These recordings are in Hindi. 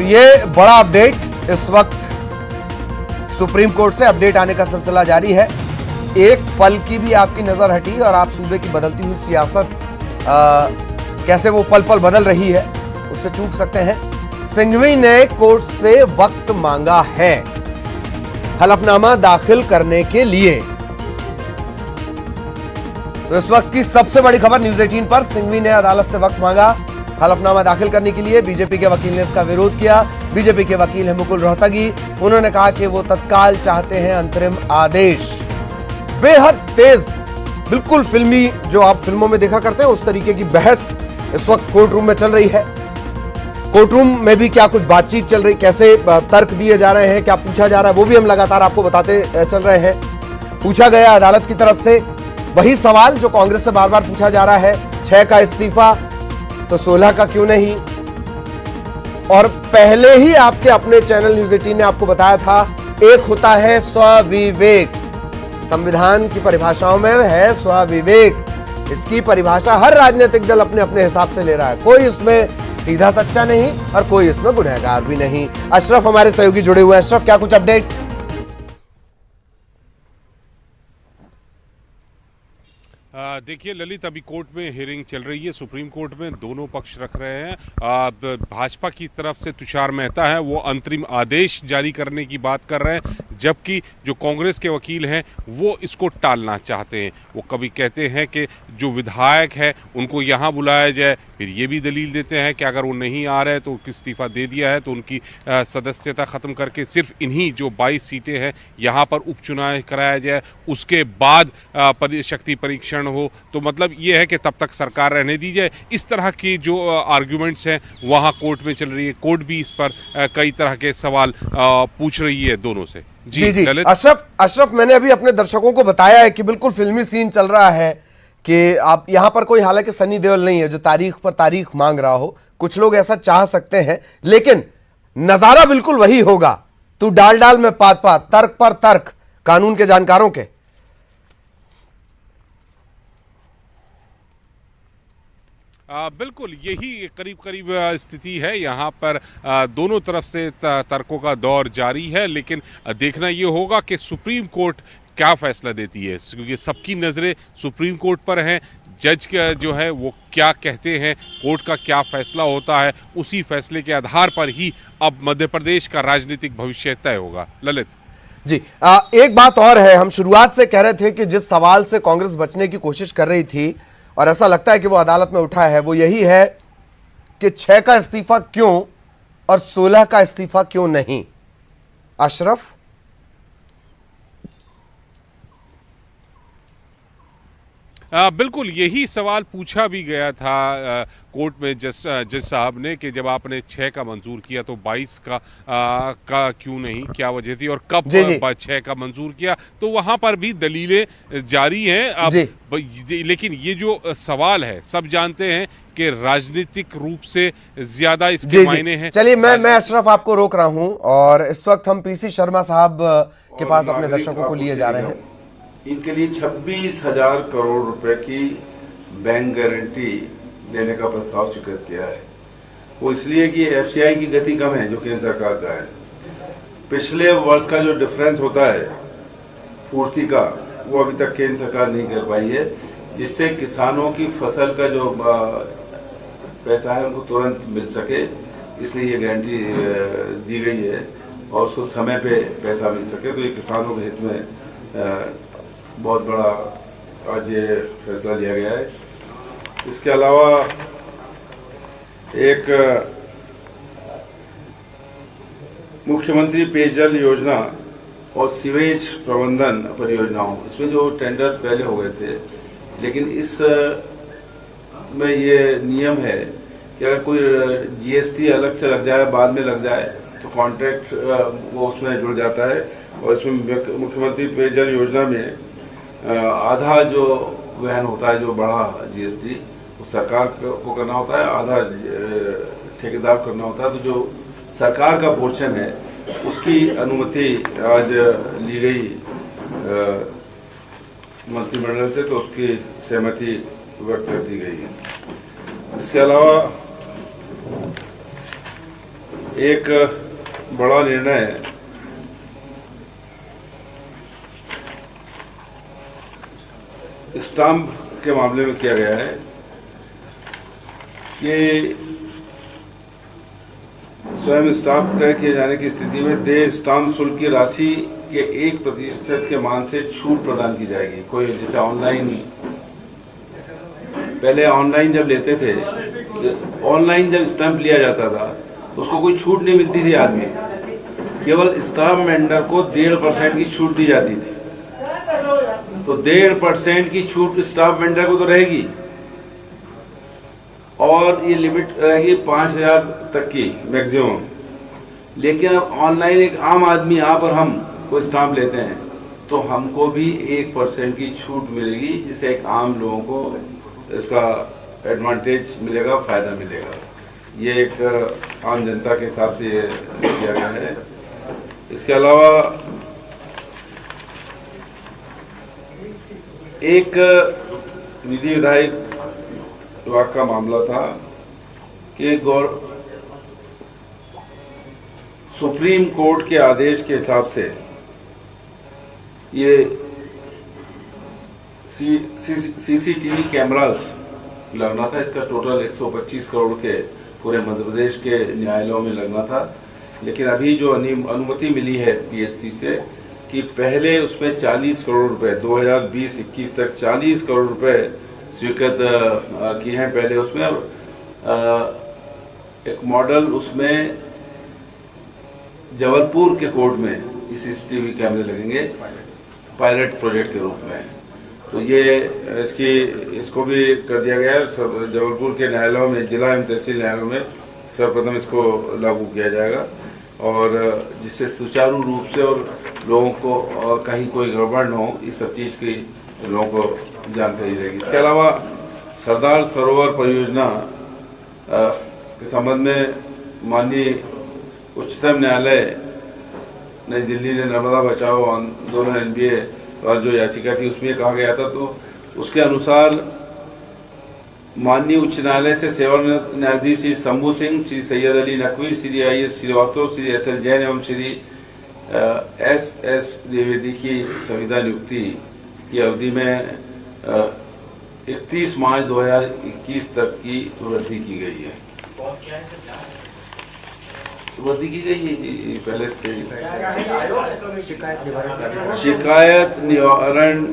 ये बड़ा अपडेट इस वक्त सुप्रीम कोर्ट से अपडेट आने का सिलसिला जारी है। एक पल की भी आपकी नजर हटी और आप सूबे की बदलती हुई सियासत कैसे वो पल पल बदल रही है उससे चूक सकते हैं। सिंघवी ने कोर्ट से वक्त मांगा है हलफनामा दाखिल करने के लिए। तो इस वक्त की सबसे बड़ी खबर न्यूज 18 पर, सिंघवी ने अदालत से वक्त मांगा हलफनामा दाखिल करने के लिए। बीजेपी के वकील ने इसका विरोध किया। बीजेपी के वकील हैं मुकुल रोहतगी। उन्होंने कहा कि वो तत्काल चाहते हैं अंतरिम आदेश। बेहद तेज, बिल्कुल फिल्मी, जो आप फिल्मों में देखा करते हैं उस तरीके की बहस इस वक्त कोर्ट रूम में चल रही है। कोर्ट रूम में भी क्या कुछ बातचीत चल रही, कैसे तर्क दिए जा रहे हैं, क्या पूछा जा रहा है, वो भी हम लगातार आपको बताते चल रहे हैं। पूछा गया अदालत की तरफ से वही सवाल जो कांग्रेस से बार बार पूछा जा रहा है, 6 का इस्तीफा तो 16 का क्यों नहीं। और पहले ही आपके अपने चैनल न्यूज 18 ने आपको बताया था, एक होता है स्वविवेक, संविधान की परिभाषाओं में है स्वविवेक। इसकी परिभाषा हर राजनीतिक दल अपने अपने हिसाब से ले रहा है, कोई इसमें सीधा सच्चा नहीं और कोई इसमें गुनहगार भी नहीं। अशरफ हमारे सहयोगी जुड़े हुए हैं। अशरफ, क्या कुछ अपडेट? देखिए ललित, अभी कोर्ट में हियरिंग चल रही है, सुप्रीम कोर्ट में दोनों पक्ष रख रहे हैं। भाजपा की तरफ से तुषार मेहता है, वो अंतरिम आदेश जारी करने की बात कर रहे हैं, जबकि जो कांग्रेस के वकील हैं वो इसको टालना चाहते हैं। वो कभी कहते हैं कि जो विधायक है उनको यहाँ बुलाया जाए, फिर ये भी दलील देते हैं कि अगर वो नहीं आ रहे तो इस्तीफा दे दिया है तो उनकी सदस्यता ख़त्म करके सिर्फ इन्हीं जो 22 सीटें हैं यहाँ पर उपचुनाव कराया जाए, उसके बाद शक्ति परीक्षण हो। तो मतलब ये है कि तब तक सरकार रहने दी जाए। इस तरह की जो आर्ग्यूमेंट्स हैं वहाँ कोर्ट में चल रही है। कोर्ट भी इस पर कई तरह के सवाल पूछ रही है दोनों से। जी अशरफ, मैंने अभी अपने दर्शकों को बताया है कि बिल्कुल फिल्मी सीन चल रहा है कि आप यहां पर कोई, हालांकि सनी देओल नहीं है जो तारीख पर तारीख मांग रहा हो, कुछ लोग ऐसा चाह सकते हैं, लेकिन नजारा बिल्कुल वही होगा। तू डाल डाल में पात पात, तर्क पर तर्क, कानून के जानकारों के। बिल्कुल यही करीब करीब स्थिति है। यहाँ पर दोनों तरफ से तर्कों का दौर जारी है, लेकिन देखना ये होगा कि सुप्रीम कोर्ट क्या फैसला देती है, क्योंकि सबकी नज़रें सुप्रीम कोर्ट पर हैं। जज का जो है वो क्या कहते हैं, कोर्ट का क्या फैसला होता है, उसी फैसले के आधार पर ही अब मध्य प्रदेश का राजनीतिक भविष्य तय होगा। ललित जी, एक बात और है, हम शुरुआत से कह रहे थे कि जिस सवाल से कांग्रेस बचने की कोशिश कर रही थी और ऐसा लगता है कि वो अदालत में उठा है, वो यही है कि 6 का इस्तीफा क्यों और 16 का इस्तीफा क्यों नहीं। अशरफ, बिल्कुल यही सवाल पूछा भी गया था कोर्ट में जज साहब ने कि जब आपने 6 का मंजूर किया तो 22 का क्यों नहीं, क्या वजह थी और कब 6 का मंजूर किया। तो वहां पर भी दलीलें जारी हैं अब। लेकिन ये जो सवाल है, सब जानते हैं कि राजनीतिक रूप से ज्यादा इसके मायने हैं। चलिए, मैं अशरफ आपको रोक रहा हूं और इस वक्त हम पीसी शर्मा साहब के पास अपने दर्शकों को लिए जा रहे हैं। इनके लिए 26,000 करोड़ रुपए की बैंक गारंटी देने का प्रस्ताव स्वीकृत किया है। वो इसलिए कि एफसीआई की गति कम है जो केंद्र सरकार का है। पिछले वर्ष का जो डिफरेंस होता है पूर्ति का, वो अभी तक केंद्र सरकार नहीं कर पाई है, जिससे किसानों की फसल का जो पैसा है उनको तुरंत मिल सके। इसलिए ये गारंटी दी गई है और उसको समय पे पैसा मिल सके। तो ये किसानों के हित में बहुत बड़ा आज ये फैसला लिया गया है। इसके अलावा एक मुख्यमंत्री पेयजल योजना और सीवेज प्रबंधन परियोजनाओं, इसमें जो टेंडर्स पहले हो गए थे, लेकिन इस में ये नियम है कि अगर कोई जीएसटी अलग से लग जाए, बाद में लग जाए, तो कॉन्ट्रैक्ट वो उसमें जुड़ जाता है। और इसमें मुख्यमंत्री पेयजल योजना में आधा जो वहन होता है, जो बड़ा जीएसटी, वो सरकार को करना होता है, आधा ठेकेदार करना होता है। तो जो सरकार का पोर्शन है उसकी अनुमति आज ली गई मंत्रिमंडल से, तो उसकी सहमति व्यक्त कर दी गई है। इसके अलावा एक बड़ा निर्णय स्टाम्प के मामले में किया गया है कि स्वयं स्टाम्प तय किए जाने की स्थिति में देय स्टाम्प शुल्क की राशि के 1% के मान से छूट प्रदान की जाएगी। कोई जैसे ऑनलाइन, पहले ऑनलाइन जब लेते थे, ऑनलाइन जब स्टाम्प लिया जाता था तो उसको कोई छूट नहीं मिलती थी आदमी, केवल स्टाम्प वेंडर को 1.5% की छूट दी जाती थी। तो 1.5% की छूट स्टाम्प वेंडर को तो रहेगी और ये लिमिट रहेगी 5,000 तक की मैक्सिमम। लेकिन अब ऑनलाइन एक आम आदमी, आप और हम कोई स्टाम्प लेते हैं तो हमको भी 1% की छूट मिलेगी, जिससे एक आम लोगों को इसका एडवांटेज मिलेगा, फायदा मिलेगा। ये एक आम जनता के हिसाब से ये किया गया है। इसके अलावा एक विधि विधायक विभाग का मामला था कि सुप्रीम कोर्ट के आदेश के हिसाब से ये सीसीटीवी कैमरास लगना था। इसका टोटल 125 करोड़ के पूरे मध्य प्रदेश के न्यायालयों में लगना था। लेकिन अभी जो अनुमति मिली है पीएचसी से कि पहले उसमें 40 करोड़ रुपए 2020-21 तक 40 करोड़ रुपए स्वीकृत किए हैं। पहले उसमें एक मॉडल उसमें जबलपुर के कोर्ट में सीसीटीवी कैमरे लगेंगे पायलट प्रोजेक्ट के रूप में। तो ये इसको भी कर दिया गया है। जबलपुर के न्यायालयों में, जिला एवं तहसील न्यायालयों में सर्वप्रथम इसको लागू किया जाएगा और जिससे सुचारू रूप से और लोगों को कहीं कोई गड़बड़ न हो, इस सब चीज की लोगों को जानकारी रहेगी। इसके अलावा सरदार सरोवर परियोजना के संबंध में माननीय उच्चतम न्यायालय नई दिल्ली ने नर्मदा बचाओ आंदोलन एनबीए और जो याचिका थी उसमें कहा गया था, तो उसके अनुसार माननीय उच्च न्यायालय से सेवानिवृत्त न्यायाधीश श्री शंभू सिंह, श्री सैयद अली नकवी, श्री IAS श्रीवास्तव, श्री SL जैन एवं श्री SS द्विवेदी की संविदा नियुक्ति की अवधि में 31 मार्च 2021 तक की वृद्धि की गई है। वृद्धि की गई है पहले से। शिकायत निवारण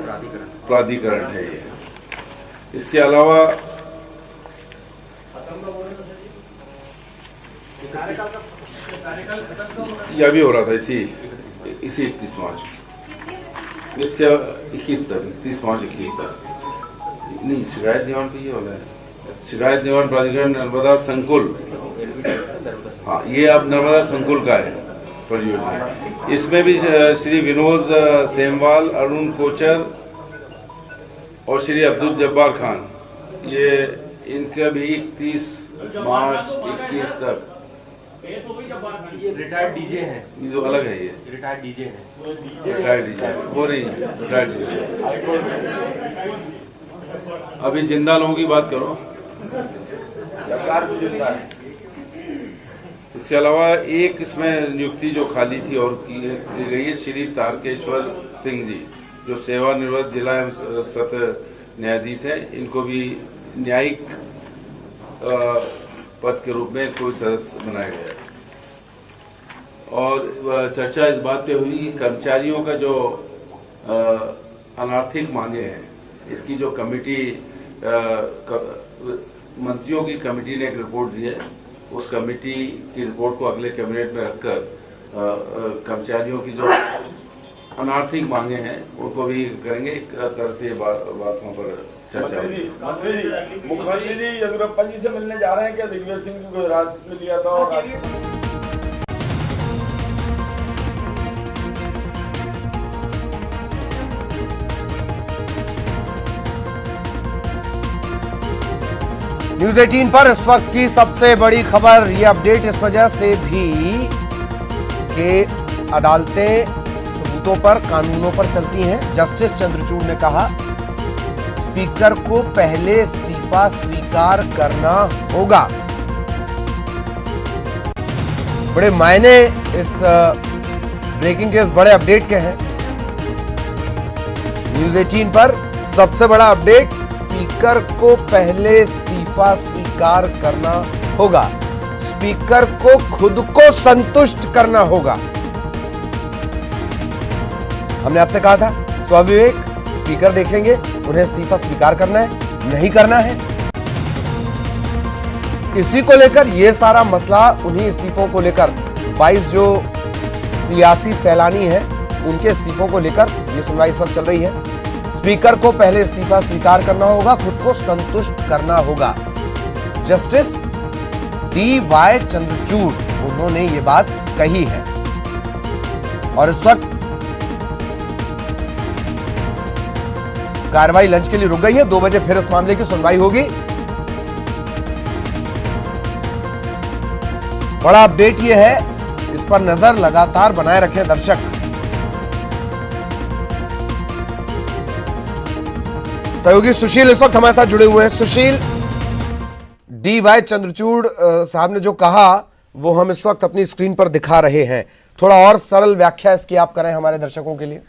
प्राधिकरण है ये। इसके अलावा यह भी हो रहा था इसी 31 मार्च, इससे 31 मार्च 21 तक नहीं। शिकायत निवारण की ये हो रहा है, शिकायत निवारण प्राधिकरण नर्मदा संकुल। हाँ, ये अब नर्मदा संकुल का है परियोजना। इसमें भी श्री विनोद सेमवाल, अरुण कोचर और श्री अब्दुल जब्बार खान, ये इनका भी 31 मार्च 21 तक। ये रिटायर्ड डीजे हैं, ये जो अलग है, ये रिटायर्ड डीजे हैं, रिटायर्ड डीजे वो नहीं, रिटायर्ड डीजे। अभी जिंदा लोगों की बात करो। सरकार को जिंदा है। इसके अलावा एक इसमें नियुक्ति जो खाली थी और की गई है, श्री तारकेश्वर सिंह जी, जो सेवानिवृत्त जिला एवं सत्र न्यायाधीश है। इनको भी न्यायिक पद के रूप में कोई सदस्य बनाया गया है। और चर्चा इस बात पे हुई कि कर्मचारियों का जो अनार्थिक मांगे हैं, इसकी जो कमेटी मंत्रियों की कमेटी ने एक रिपोर्ट दी है, उस कमेटी की रिपोर्ट को अगले कैबिनेट में रखकर कर्मचारियों की जो अनार्थिक मांगे हैं उनको भी करेंगे। एक तरह से बातों पर चर्चा। मुख्यमंत्री जी येदियुरप्पा जी से मिलने जा रहे हैं क्या? दिग्विजय सिंह जी को हिरासत में लिया था और न्यूज 18 पर इस वक्त की सबसे बड़ी खबर, ये अपडेट इस वजह से भी कि अदालतें सबूतों पर, कानूनों पर चलती हैं। जस्टिस चंद्रचूड़ ने कहा स्पीकर को पहले इस्तीफा स्वीकार करना होगा। बड़े मायने इस ब्रेकिंग के इस बड़े अपडेट के हैं। न्यूज 18 पर सबसे बड़ा अपडेट, स्पीकर को पहले इस्तीफा स्वीकार करना होगा, स्पीकर को खुद को संतुष्ट करना होगा। हमने आपसे कहा था स्वविवेक, स्पीकर देखेंगे, उन्हें इस्तीफा स्वीकार करना है नहीं करना है। इसी को लेकर यह सारा मसला, उन्हीं इस्तीफों को लेकर 22 जो सियासी सैलानी हैं उनके इस्तीफों को लेकर यह सुनवाई इस वक्त चल रही है। स्पीकर को पहले इस्तीफा स्वीकार करना होगा, खुद को संतुष्ट करना होगा। जस्टिस DY चंद्रचूड़ उन्होंने ये बात कही है और इस वक्त कार्रवाई लंच के लिए रुक गई है। 2 बजे फिर इस मामले की सुनवाई होगी। बड़ा अपडेट यह है, इस पर नजर लगातार बनाए रखें दर्शक। सहयोगी सुशील इस वक्त हमारे साथ जुड़े हुए हैं। सुशील, DY चंद्रचूड़ साहब ने जो कहा वो हम इस वक्त अपनी स्क्रीन पर दिखा रहे हैं, थोड़ा और सरल व्याख्या इसकी आप करें हमारे दर्शकों के लिए।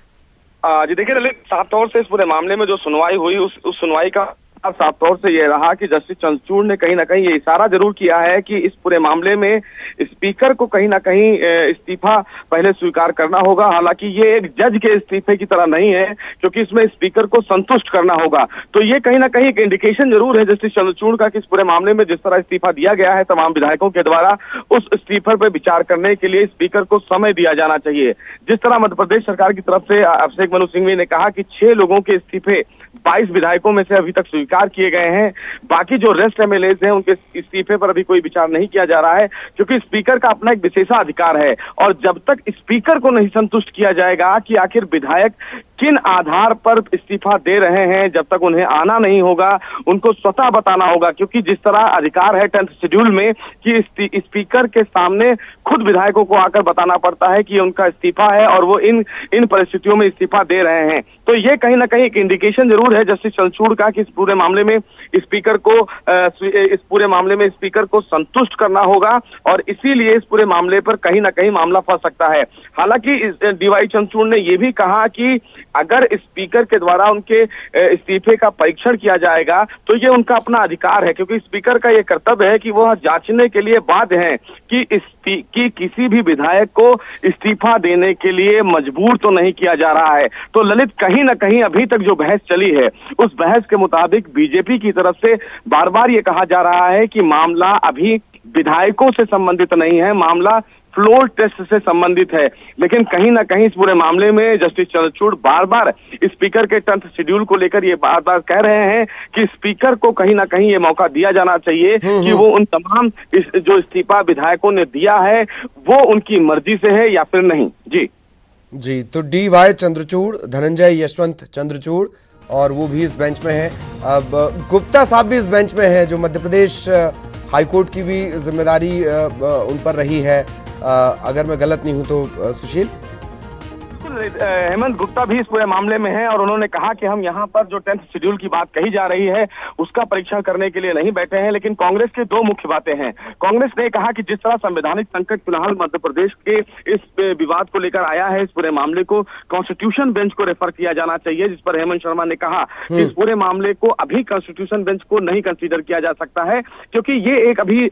जी देखिए ललित, साफ तौर से इस पूरे मामले में जो सुनवाई हुई उस सुनवाई का साफ तौर से ये रहा कि जस्टिस चंद्रचूड़ ने कहीं ना कहीं ये इशारा जरूर किया है कि इस पूरे मामले में स्पीकर को कहीं ना कहीं इस्तीफा पहले स्वीकार करना होगा। हालांकि ये एक जज के इस्तीफे की तरह नहीं है, क्योंकि इसमें स्पीकर को संतुष्ट करना होगा। तो ये कहीं ना कहीं एक इंडिकेशन जरूर है जस्टिस चंद्रचूड़ का कि इस पूरे मामले में जिस तरह इस्तीफा दिया गया है तमाम विधायकों के द्वारा, उस इस्तीफे पर विचार करने के लिए स्पीकर को समय दिया जाना चाहिए। जिस तरह मध्य प्रदेश सरकार की तरफ से अभिषेक मनु सिंघवी ने कहा कि 6 लोगों के इस्तीफे 22 विधायकों में से अभी तक स्वीकार किए गए हैं, बाकी जो रेस्ट MLAs हैं उनके इस्तीफे पर अभी कोई विचार नहीं किया जा रहा है, क्योंकि स्पीकर का अपना एक विशेषाधिकार है। और जब तक स्पीकर को नहीं संतुष्ट किया जाएगा कि आखिर विधायक किन आधार पर इस्तीफा दे रहे हैं, जब तक उन्हें आना नहीं होगा, उनको स्वतः बताना होगा। क्योंकि जिस तरह अधिकार है 10th शेड्यूल में कि स्पीकर के सामने खुद विधायकों को आकर बताना पड़ता है कि उनका इस्तीफा है और वो इन परिस्थितियों में इस्तीफा दे रहे हैं। तो ये कहीं ना कहीं एक इंडिकेशन जरूर है जस्टिस चंद्रचूड़ का कि इस पूरे मामले में स्पीकर को संतुष्ट करना होगा और इसीलिए इस पूरे मामले पर कहीं ना कहीं मामला फंस सकता है। हालांकि DY चंद्रचूड़ ने यह भी कहा कि अगर स्पीकर के द्वारा उनके इस्तीफे का परीक्षण किया जाएगा तो ये उनका अपना अधिकार है, क्योंकि स्पीकर का ये कर्तव्य है कि वह जांचने के लिए बाध्य हैं कि किसी भी विधायक को इस्तीफा देने के लिए मजबूर तो नहीं किया जा रहा है। तो ललित, कहीं ना कहीं अभी तक जो बहस चली है उस बहस के मुताबिक बीजेपी की तरफ से बार बार ये कहा जा रहा है कि मामला अभी विधायकों से संबंधित नहीं है, मामला फ्लोर टेस्ट से संबंधित है। लेकिन कहीं ना कहीं इस पूरे मामले में जस्टिस चंद्रचूड़ बार बार स्पीकर के 10th शेड्यूल को लेकर ये बार बार कह रहे हैं कि स्पीकर को कहीं ना कहीं ये मौका दिया जाना चाहिए कि वो उन तमाम जो इस्तीफा विधायकों ने दिया है वो उनकी मर्जी से है या फिर नहीं। जी तो DY चंद्रचूड़, धनंजय यशवंत चंद्रचूड़, और वो भी इस बेंच में है। अब गुप्ता साहब भी इस बेंच में है, जो मध्य प्रदेश हाईकोर्ट की भी जिम्मेदारी उन पर रही है, अगर मैं गलत नहीं हूं तो सुशील। हेमंत गुप्ता भी इस पूरे मामले में है और उन्होंने कहा कि हम यहाँ पर जो 10th शेड्यूल की बात कही जा रही है उसका परीक्षण करने के लिए नहीं बैठे हैं। लेकिन कांग्रेस की 2 मुख्य बातें हैं। कांग्रेस ने कहा कि जिस तरह संवैधानिक संकट फिलहाल मध्य प्रदेश के इस विवाद को लेकर आया है, इस पूरे मामले को कॉन्स्टिट्यूशन बेंच को रेफर किया जाना चाहिए, जिस पर हेमंत शर्मा ने कहा कि इस पूरे मामले को अभी कॉन्स्टिट्यूशन बेंच को नहीं कंसीडर किया जा सकता है, क्योंकि ये एक अभी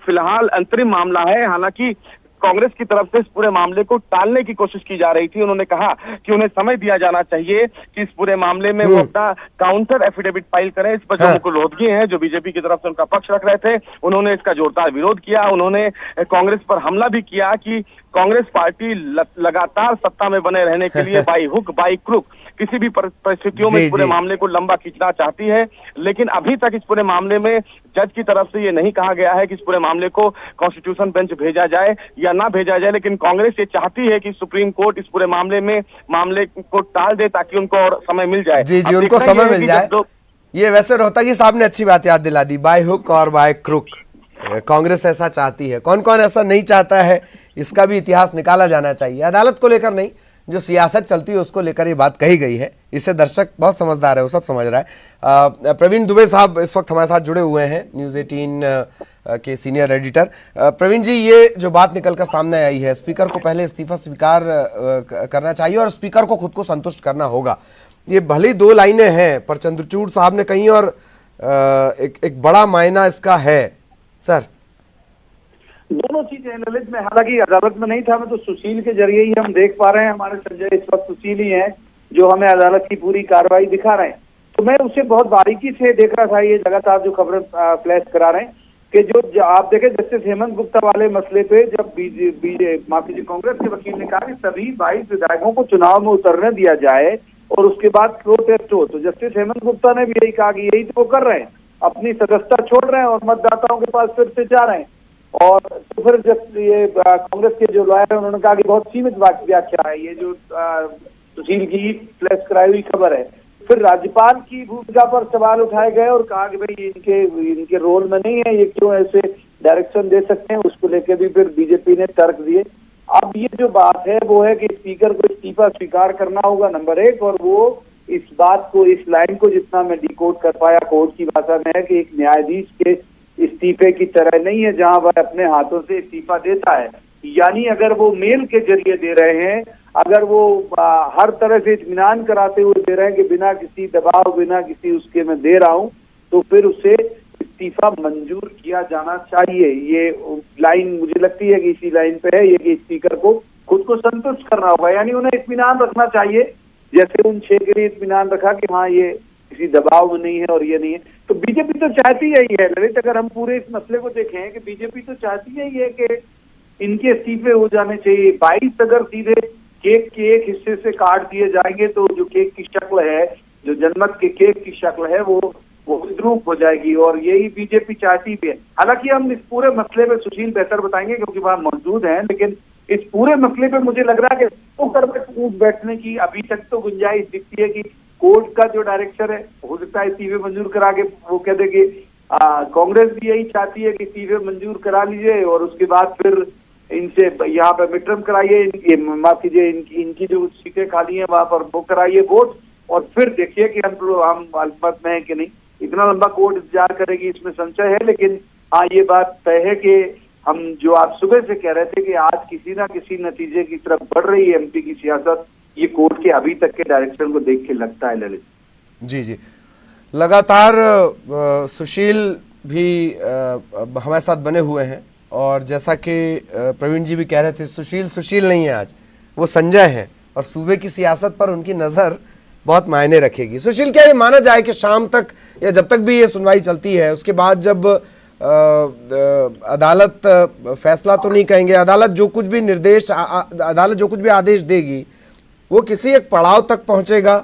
फिलहाल अंतरिम मामला है। हालांकि कांग्रेस की तरफ से इस पूरे मामले को टालने की कोशिश की जा रही थी। उन्होंने कहा कि उन्हें समय दिया जाना चाहिए कि इस पूरे मामले में वो अपना काउंटर एफिडेविट फाइल करें। इस पर जो मुकुल रोहतगी हैं, जो बीजेपी की तरफ से उनका पक्ष रख रहे थे, उन्होंने इसका जोरदार विरोध किया। उन्होंने कांग्रेस पर हमला भी किया कि कांग्रेस पार्टी लगातार सत्ता में बने रहने के लिए बाई हुक बाई क्रुक किसी भी परिस्थितियों में इस पूरे मामले को लंबा खींचना चाहती है। लेकिन अभी तक इस पूरे मामले में जज की तरफ से ये नहीं कहा गया है कि इस पूरे मामले को कॉन्स्टिट्यूशन बेंच भेजा जाए या ना भेजा जाए। लेकिन कांग्रेस ये चाहती है कि सुप्रीम कोर्ट इस पूरे मामले को टाल दे ताकि उनको और समय मिल जाए। जी, उनको समय मिल जाए। ये वैसे रोहतगी साहब ने अच्छी बात याद दिला दी, बाय हुक और बाय क्रुक। कांग्रेस ऐसा चाहती है, कौन कौन ऐसा नहीं चाहता है, इसका भी इतिहास निकाला जाना चाहिए। अदालत को लेकर नहीं, जो सियासत चलती है उसको लेकर ये बात कही गई है। इससे दर्शक बहुत समझदार है, वो सब समझ रहा है। प्रवीण दुबे साहब इस वक्त हमारे साथ जुड़े हुए हैं, न्यूज़ 18 के सीनियर एडिटर। प्रवीण जी, ये जो बात निकलकर सामने आई है, स्पीकर को पहले इस्तीफा स्वीकार करना चाहिए और स्पीकर को खुद को संतुष्ट करना होगा। ये भले ही 2 लाइनें हैं, पर चंद्रचूड़ साहब ने कहीं और एक बड़ा मायना इसका है सर। दोनों चीजें ललित में, हालांकि अदालत में नहीं था, मैं तो सुशील के जरिए ही हम देख पा रहे हैं। हमारे संजय इस वक्त सुशील ही हैं जो हमें अदालत की पूरी कार्रवाई दिखा रहे हैं। तो मैं उसे बहुत बारीकी से देख रहा था, ये लगातार जो खबरें फ्लैश करा रहे हैं कि जो आप देखें जस्टिस हेमंत गुप्ता वाले मसले पे जब माफी कांग्रेस के वकील ने कहा कि सभी 22 विधायकों को चुनाव में उतरने दिया जाए और उसके बाद प्रोटेस्ट हो, तो जस्टिस हेमंत गुप्ता ने भी यही कहा कि यही तो वो कर रहे हैं, अपनी सदस्यता छोड़ रहे हैं और मतदाताओं के पास फिर से जा रहे हैं। और तो फिर जब ये कांग्रेस के जो लॉयर है उन्होंने कहा कि बहुत सीमित व्याख्या है, ये जो सुशील की फ्लैश कराई हुई खबर है। फिर राज्यपाल की भूमिका पर सवाल उठाए गए और कहा कि भाई इनके रोल में नहीं है, ये क्यों ऐसे डायरेक्शन दे सकते हैं, उसको लेकर भी फिर बीजेपी ने तर्क दिए। अब ये जो बात है वो है कि स्पीकर को इस्तीफा स्वीकार करना होगा, नंबर 1, और वो इस बात को, इस लाइन को जितना मैं डिकोड कर पाया कोर्ट की भाषा में है कि एक न्यायाधीश के इस्तीफे की तरह नहीं है जहां वह अपने हाथों से इस्तीफा देता है। यानी अगर वो मेल के जरिए दे रहे हैं, अगर वो हर तरह से इत्मीनान कराते हुए दे रहे हैं कि बिना किसी दबाव, बिना किसी उसके मैं दे रहा हूं, तो फिर उसे इस्तीफा मंजूर किया जाना चाहिए। ये लाइन मुझे लगती है कि इसी लाइन पे है ये कि स्पीकर को खुद को संतुष्ट करना होगा, यानी उन्हें इत्मीनान रखना चाहिए, जैसे उन 6 के लिए इत्मीनान रखा कि हाँ ये किसी दबाव में नहीं है और ये नहीं है। तो बीजेपी तो चाहती यही है ललित, अगर हम पूरे इस मसले को देखें कि बीजेपी तो चाहती यही है कि इनके इस्तीफे हो जाने चाहिए। 22 अगर सीधे केक के एक हिस्से से काट दिए जाएंगे तो जो केक की शक्ल है, जो जनमत के केक की शक्ल है, वो विद्रूप हो जाएगी और यही बीजेपी चाहती भी है। हालांकि हम इस पूरे मसले में सुशील बेहतर बताएंगे क्योंकि वहां मौजूद हैं, लेकिन इस पूरे मसले पे मुझे लग रहा है कि तो उठ बैठने की अभी तक तो गुंजाइश दिखती है कि कोर्ट का जो डायरेक्टर है हो सकता है इस्तीफे मंजूर करा के वो कह दे कि कांग्रेस भी यही चाहती है कि इस्तीफे मंजूर करा लीजिए और उसके बाद फिर इनसे यहाँ पे मिडटर्म कराइए, माफ कीजिए, इनकी जो सीटें खाली हैं वहां पर वो कराइए वोट और फिर देखिए कि हम अल्पमत में है कि नहीं। इतना लंबा कोर्ट इंतजार करेगी इसमें संशय है, लेकिन हाँ ये बात तय है कि हम जो आप सुबह से कह रहे थे कि आज किसी ना किसी नतीजे की तरफ बढ़ रही है एमपी की सियासत, ये कोर्ट के अभी तक के डायरेक्शन को देख के लगता है ललित। जी, लगातार सुशील भी हमारे साथ बने हुए हैं और जैसा कि प्रवीण जी भी कह रहे थे, सुशील नहीं है आज, वो संजय हैं और सूबे की सियासत पर उनकी नज़र बहुत मायने रखेगी। सुशील, क्या ये माना जाए कि शाम तक या जब तक भी ये सुनवाई चलती है उसके बाद जब अदालत फैसला तो नहीं कहेंगे, अदालत जो कुछ भी निर्देश, अदालत जो कुछ भी आदेश देगी वो किसी एक पड़ाव तक पहुंचेगा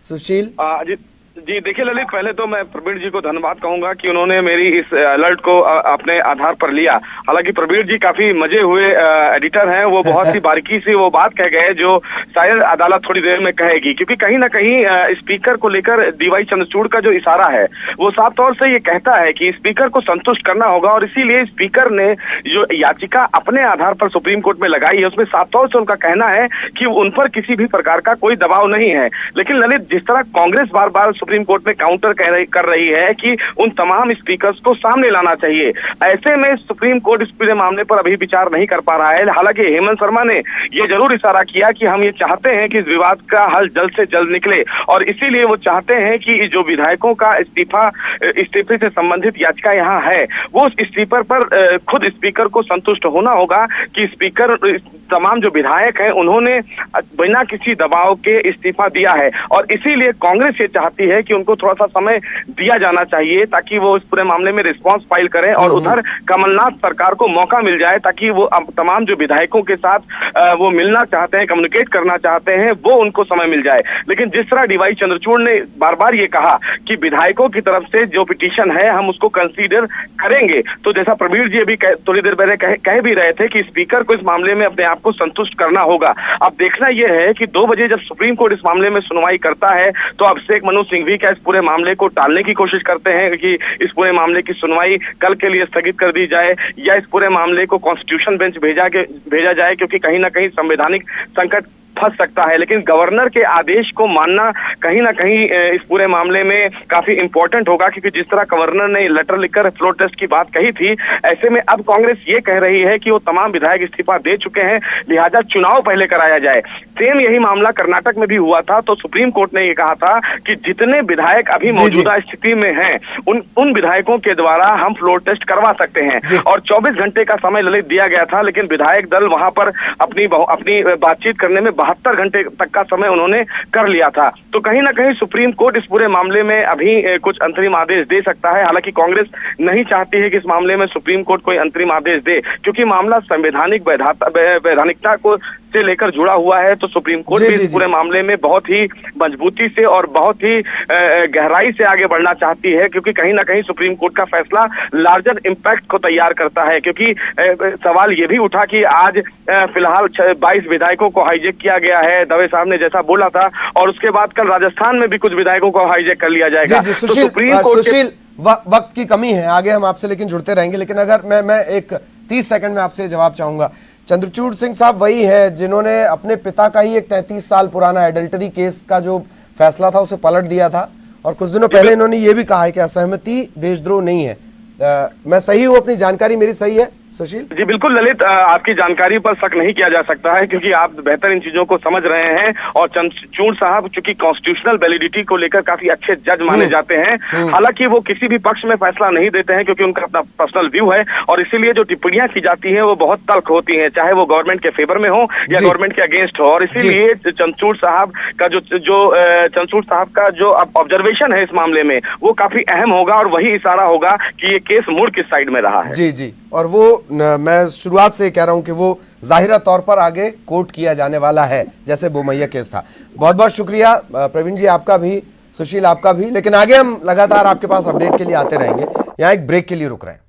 सुशील? जी देखिए ललित, पहले तो मैं प्रवीण जी को धन्यवाद कहूंगा कि उन्होंने मेरी इस अलर्ट को अपने आधार पर लिया। हालांकि प्रवीण जी काफी मजे हुए एडिटर हैं, वो बहुत ही बारीकी से वो बात कह गए जो शायद अदालत थोड़ी देर में कहेगी, क्योंकि कहीं ना कहीं स्पीकर को लेकर डीवाई चंद्रचूड़ का जो इशारा है वो साफ तौर से ये कहता है कि स्पीकर को संतुष्ट करना होगा और इसीलिए स्पीकर ने जो याचिका अपने आधार पर सुप्रीम कोर्ट में लगाई है उसमें साफ तौर से उनका कहना है कि उन पर किसी भी प्रकार का कोई दबाव नहीं है। लेकिन ललित, जिस तरह कांग्रेस बार बार सुप्रीम कोर्ट में काउंटर कर रही है कि उन तमाम स्पीकर्स को सामने लाना चाहिए, ऐसे में सुप्रीम कोर्ट इस पूरे मामले पर अभी विचार नहीं कर पा रहा है। हालांकि हेमंत शर्मा ने यह जरूर इशारा किया कि हम ये चाहते हैं कि इस विवाद का हल जल्द से जल्द निकले और इसीलिए वो चाहते हैं कि जो विधायकों का इस्तीफे से संबंधित याचिका यहाँ है वो उस इस्तीफे पर खुद स्पीकर को संतुष्ट होना होगा कि स्पीकर तमाम जो विधायक हैं उन्होंने बिना किसी दबाव के इस्तीफा दिया है और इसीलिए कांग्रेस ये चाहती है कि उनको थोड़ा सा समय दिया जाना चाहिए ताकि वो इस पूरे मामले में रिस्पांस फाइल करें और उधर कमलनाथ सरकार को मौका मिल जाए ताकि वो तमाम जो विधायकों के साथ वो मिलना चाहते हैं, कम्युनिकेट करना चाहते हैं, वो उनको समय मिल जाए। लेकिन जिस तरह डीवाई चंद्रचूड़ ने बार बार ये कहा कि विधायकों की तरफ से जो पिटीशन है हम उसको कंसीडर करेंगे, तो जैसा प्रवीण जी अभी थोड़ी देर पहले कह भी रहे थे कि स्पीकर को इस मामले में अपने आप को संतुष्ट करना होगा। अब देखना यह है कि 2 बजे जब सुप्रीम कोर्ट इस मामले में सुनवाई करता है तो अभिषेक मनु सिंघवी क्या इस पूरे मामले को टालने की कोशिश करते हैं कि इस पूरे मामले की सुनवाई कल के लिए स्थगित कर दी जाए या इस पूरे मामले को कॉन्स्टिट्यूशन बेंच भेजा जाए, क्योंकि कहीं ना कहीं संवैधानिक संकट फंस सकता है। लेकिन गवर्नर के आदेश को मानना कहीं ना कहीं इस पूरे मामले में काफी इंपॉर्टेंट होगा, क्योंकि जिस तरह गवर्नर ने लेटर लिखकर फ्लोर टेस्ट की बात कही थी, ऐसे में अब कांग्रेस ये कह रही है कि वो तमाम विधायक इस्तीफा दे चुके हैं, लिहाजा चुनाव पहले कराया जाए। सेम यही मामला कर्नाटक में भी हुआ था, तो सुप्रीम कोर्ट ने ये कहा था कि जितने विधायक अभी मौजूदा स्थिति में हैं, उन विधायकों के द्वारा हम फ्लोर टेस्ट करवा सकते हैं। और 24 घंटे का समय ललित दिया गया था, लेकिन विधायक दल वहां पर अपनी बातचीत करने में 72 घंटे तक का समय उन्होंने कर लिया था। तो कहीं ना कहीं सुप्रीम कोर्ट इस पूरे मामले में अभी कुछ अंतरिम आदेश दे सकता है। हालांकि कांग्रेस नहीं चाहती है कि इस मामले में सुप्रीम कोर्ट कोई अंतरिम आदेश दे, क्योंकि मामला संवैधानिक वैधानिकता को से लेकर जुड़ा हुआ है। तो सुप्रीम कोर्ट भी इस पूरे मामले में बहुत ही मजबूती से और बहुत ही गहराई से आगे बढ़ना चाहती है, क्योंकि कहीं ना कहीं सुप्रीम कोर्ट का फैसला लार्जर इंपैक्ट को तैयार करता है। क्योंकि सवाल ये भी उठा कि आज फिलहाल 22 विधायकों को हाईजेक किया गया है, दवे साहब ने जैसा बोला था, और उसके बाद कल राजस्थान में भी कुछ विधायकों को हाईजेक कर लिया जाएगा। तो सुप्रीम कोर्ट वक्त की कमी है, आगे हम आपसे लेकिन जुड़ते रहेंगे। लेकिन अगर मैं एक 30 सेकंड में आपसे जवाब चाहूंगा। चंद्रचूड़ सिंह साहब वही है जिन्होंने अपने पिता का ही एक 33 साल पुराना एडल्टरी केस का जो फैसला था उसे पलट दिया था, और कुछ दिनों पहले इन्होंने ये भी कहा है कि असहमति देशद्रोह नहीं है। मैं सही हूं? अपनी जानकारी मेरी सही है सुशील? जी बिल्कुल ललित, आपकी जानकारी पर शक नहीं किया जा सकता है, क्योंकि आप बेहतर इन चीजों को समझ रहे हैं। और चंद्रचूड़ साहब चूंकि कॉन्स्टिट्यूशनल वैलिडिटी को लेकर काफी अच्छे जज माने जाते हैं, हालांकि वो किसी भी पक्ष में फैसला नहीं देते हैं, क्योंकि उनका अपना पर्सनल व्यू है, और इसीलिए जो टिप्पणियां की जाती हैं वो बहुत तल्ख होती हैं, चाहे वो गवर्नमेंट के फेवर में हो या गवर्नमेंट के अगेंस्ट हो। और इसीलिए चंद्रचूड़ साहब का चंद्रचूड़ साहब का जो ऑब्जर्वेशन है इस मामले में, वो काफी अहम होगा, और वही इशारा होगा कि ये केस मुड़ किस साइड में रहा है। जी, और वो मैं शुरुआत से कह रहा हूं कि वो जाहिरा तौर पर आगे कोर्ट किया जाने वाला है, जैसे बोमैया केस था। बहुत बहुत शुक्रिया प्रवीण जी, आपका भी, सुशील आपका भी। लेकिन आगे हम लगातार आपके पास अपडेट के लिए आते रहेंगे। यहाँ एक ब्रेक के लिए रुक रहे हैं।